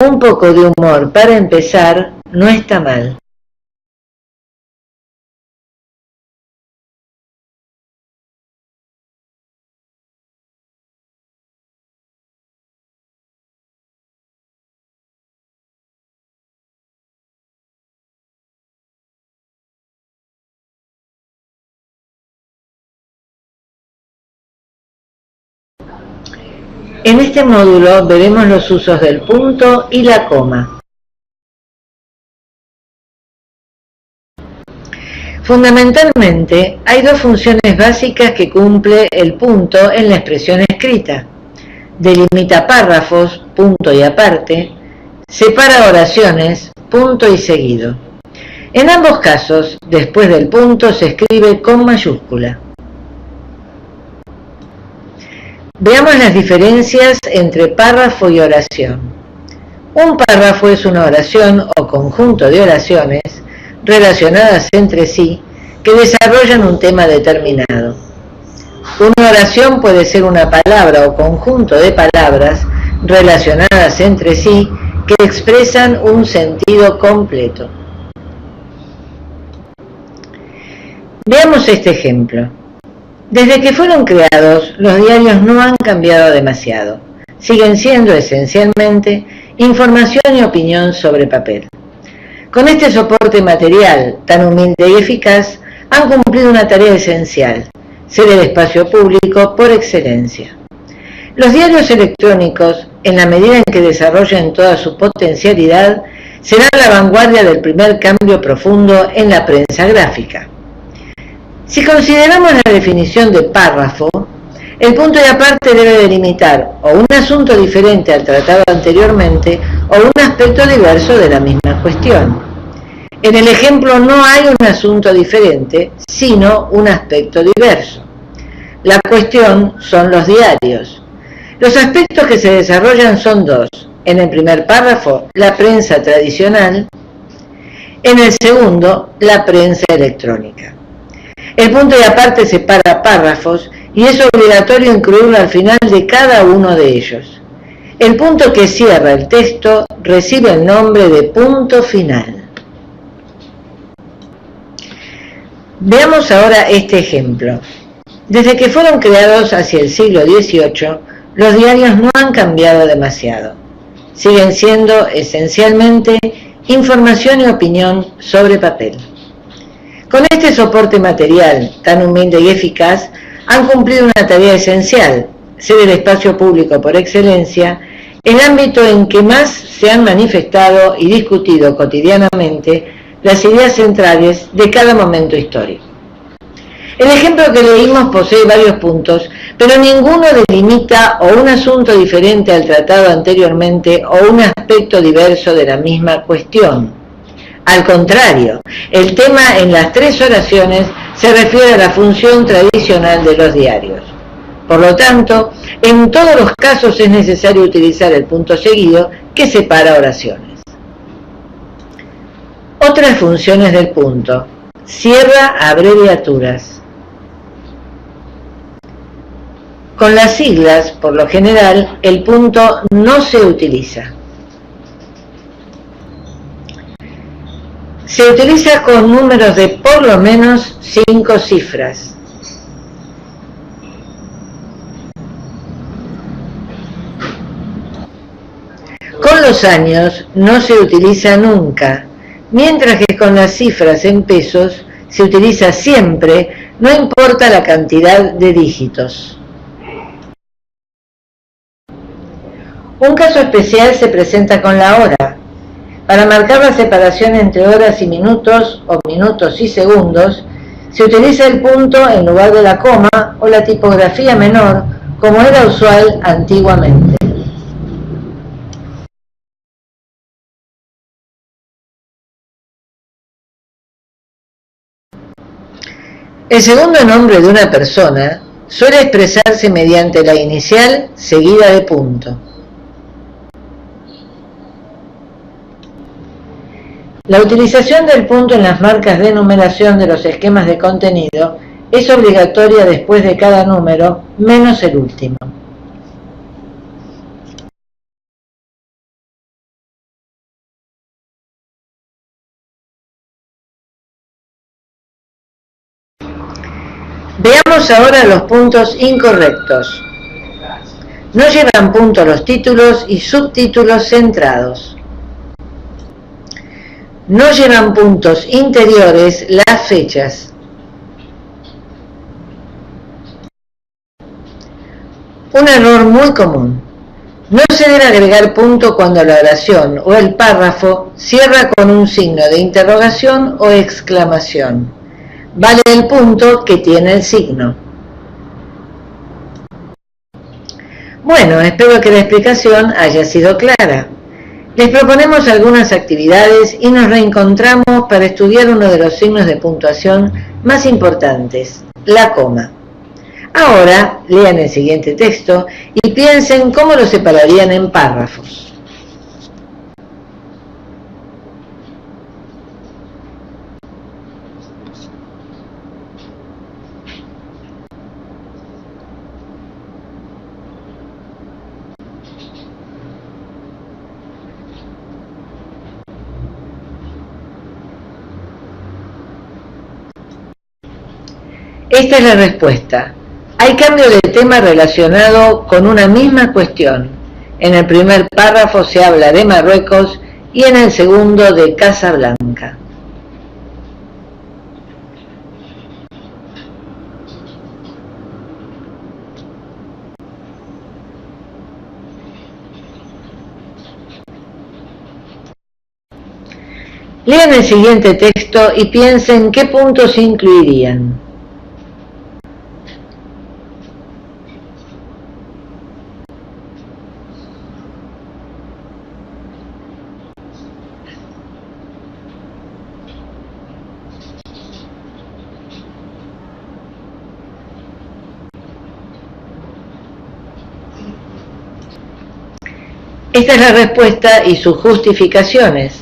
Un poco de humor para empezar no está mal. En este módulo veremos los usos del punto y la coma. Fundamentalmente, hay dos funciones básicas que cumple el punto en la expresión escrita. Delimita párrafos, punto y aparte, separa oraciones, punto y seguido. En ambos casos, después del punto se escribe con mayúscula. Veamos las diferencias entre párrafo y oración. Un párrafo es una oración o conjunto de oraciones relacionadas entre sí que desarrollan un tema determinado. Una oración puede ser una palabra o conjunto de palabras relacionadas entre sí que expresan un sentido completo. Veamos este ejemplo. Desde que fueron creados, los diarios no han cambiado demasiado. Siguen siendo esencialmente información y opinión sobre papel. Con este soporte material tan humilde y eficaz, han cumplido una tarea esencial, ser el espacio público por excelencia. Los diarios electrónicos, en la medida en que desarrollen toda su potencialidad, serán la vanguardia del primer cambio profundo en la prensa gráfica. Si consideramos la definición de párrafo, el punto y aparte debe delimitar o un asunto diferente al tratado anteriormente o un aspecto diverso de la misma cuestión. En el ejemplo no hay un asunto diferente, sino un aspecto diverso. La cuestión son los diarios. Los aspectos que se desarrollan son dos. En el primer párrafo, la prensa tradicional. En el segundo, la prensa electrónica. El punto y aparte separa párrafos y es obligatorio incluirlo al final de cada uno de ellos. El punto que cierra el texto recibe el nombre de punto final. Veamos ahora este ejemplo. Desde que fueron creados hacia el siglo XVIII, los diarios no han cambiado demasiado. Siguen siendo esencialmente información y opinión sobre papel. Con este soporte material tan humilde y eficaz, han cumplido una tarea esencial, ser el espacio público por excelencia, el ámbito en que más se han manifestado y discutido cotidianamente las ideas centrales de cada momento histórico. El ejemplo que leímos posee varios puntos, pero ninguno delimita o un asunto diferente al tratado anteriormente o un aspecto diverso de la misma cuestión. Al contrario, el tema en las tres oraciones se refiere a la función tradicional de los diarios. Por lo tanto, en todos los casos es necesario utilizar el punto seguido que separa oraciones. Otras funciones del punto. Cierra abreviaturas. Con las siglas, por lo general, el punto no se utiliza. Se utiliza con números de por lo menos 5 cifras. Con los años no se utiliza nunca, mientras que con las cifras en pesos se utiliza siempre, no importa la cantidad de dígitos. Un caso especial se presenta con la hora. Para marcar la separación entre horas y minutos o minutos y segundos, se utiliza el punto en lugar de la coma o la tipografía menor, como era usual antiguamente. El segundo nombre de una persona suele expresarse mediante la inicial seguida de punto. La utilización del punto en las marcas de numeración de los esquemas de contenido es obligatoria después de cada número, menos el último. Veamos ahora los puntos incorrectos. No llevan punto los títulos y subtítulos centrados. No llevan puntos interiores las fechas. Un error muy común. No se debe agregar punto cuando la oración o el párrafo cierra con un signo de interrogación o exclamación. Vale el punto que tiene el signo. Bueno, espero que la explicación haya sido clara. Les proponemos algunas actividades y nos reencontramos para estudiar uno de los signos de puntuación más importantes, la coma. Ahora lean el siguiente texto y piensen cómo lo separarían en párrafos. Esta es la respuesta. Hay cambio de tema relacionado con una misma cuestión. En el primer párrafo se habla de Marruecos y en el segundo de Casablanca. Lean el siguiente texto y piensen qué puntos incluirían. Esta es la respuesta y sus justificaciones.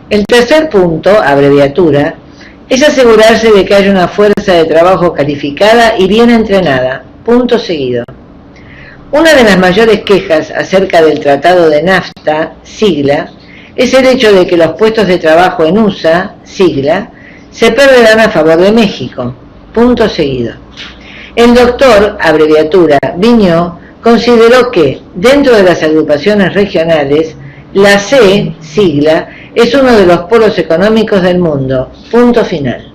El tercer punto, abreviatura, es asegurarse de que haya una fuerza de trabajo calificada y bien entrenada. Punto seguido. Una de las mayores quejas acerca del Tratado de NAFTA, sigla, es el hecho de que los puestos de trabajo en USA, sigla, se perderán a favor de México. Punto seguido. El doctor, abreviatura, Vigneault, consideró que, dentro de las agrupaciones regionales, la C, sigla, es uno de los polos económicos del mundo. Punto final.